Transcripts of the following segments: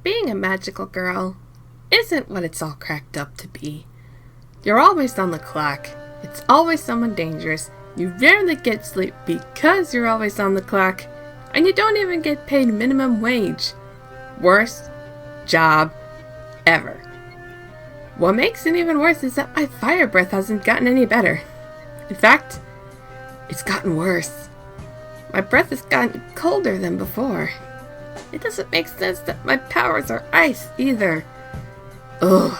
Being a magical girl isn't what it's all cracked up to be. You're always on the clock. It's always someone dangerous. You rarely get sleep because you're always on the clock. And you don't even get paid minimum wage. Worst job ever. What makes it even worse is that my fire breath hasn't gotten any better. In fact, it's gotten worse. My breath has gotten colder than before. It doesn't make sense that my powers are ice either. Ugh.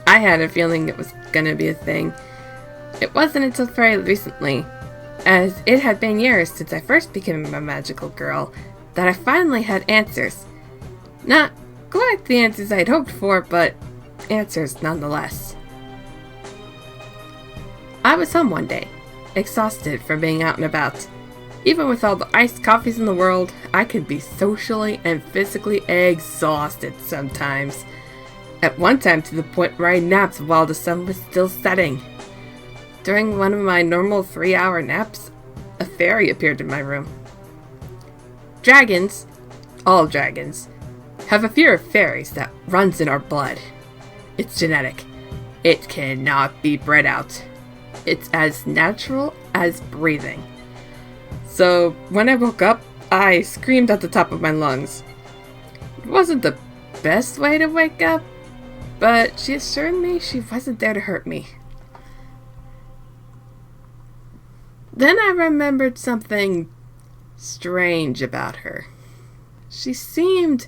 I had a feeling it was gonna be a thing. It wasn't until very recently, as it had been years since I first became a magical girl, that I finally had answers. Not quite the answers I'd hoped for, but answers nonetheless. I was home one day, exhausted from being out and about. Even with all the iced coffees in the world, I could be socially and physically exhausted sometimes. At one time to the point where I napped while the sun was still setting. During one of my normal 3-hour naps, a fairy appeared in my room. Dragons, all dragons, have a fear of fairies that runs in our blood. It's genetic. It cannot be bred out. It's as natural as breathing. So, when I woke up, I screamed at the top of my lungs. It wasn't the best way to wake up, but she assured me she wasn't there to hurt me. Then I remembered something strange about her. She seemed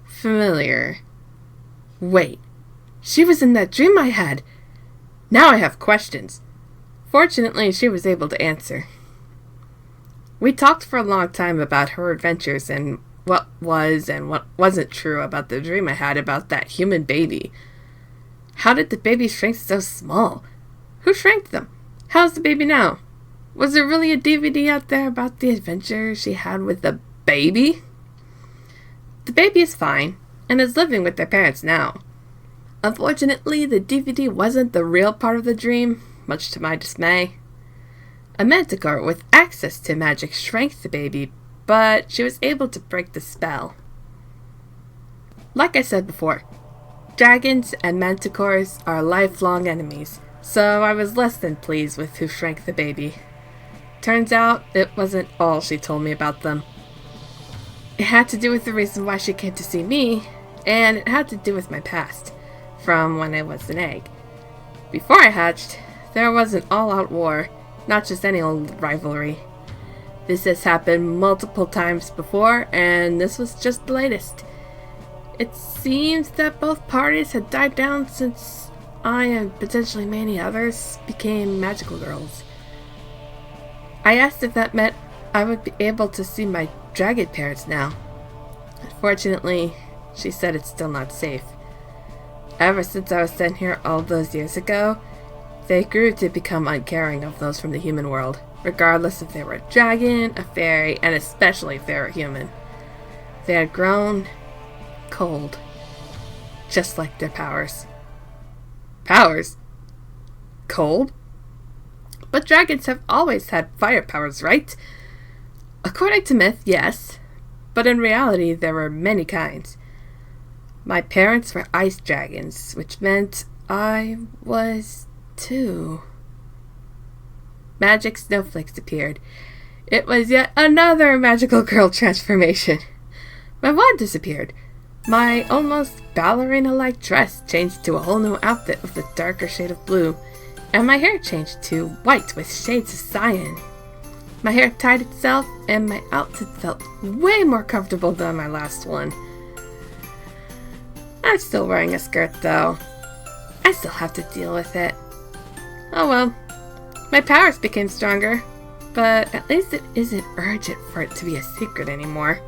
familiar. Wait, she was in that dream I had. Now I have questions. Fortunately, she was able to answer. We talked for a long time about her adventures and what was and what wasn't true about the dream I had about that human baby. How did the baby shrink so small? Who shrank them? How's the baby now? Was there really a DVD out there about the adventure she had with the baby? The baby is fine and is living with their parents now. Unfortunately, the DVD wasn't the real part of the dream, much to my dismay. A manticore with access to magic shrank the baby, but she was able to break the spell. Like I said before, dragons and manticores are lifelong enemies, so I was less than pleased with who shrank the baby. Turns out, it wasn't all she told me about them. It had to do with the reason why she came to see me, and it had to do with my past, from when I was an egg. Before I hatched, there was an all-out war, not just any old rivalry. This has happened multiple times before, and this was just the latest. It seems that both parties had died down since I and potentially many others became magical girls. I asked if that meant I would be able to see my dragon parents now. Unfortunately, she said it's still not safe. Ever since I was sent here all those years ago, they grew to become uncaring of those from the human world, regardless if they were a dragon, a fairy, and especially if they were human. They had grown cold, just like their powers. Powers? Cold? But dragons have always had fire powers, right? According to myth, yes, but in reality there were many kinds. My parents were ice dragons, which meant I was too. Magic snowflakes appeared. It was yet another magical girl transformation. My wand disappeared. My almost ballerina-like dress changed to a whole new outfit with a darker shade of blue, and my hair changed to white with shades of cyan. My hair tied itself, and my outfit felt way more comfortable than my last one. I'm still wearing a skirt, though. I still have to deal with it. Oh well. My powers became stronger, but at least it isn't urgent for it to be a secret anymore.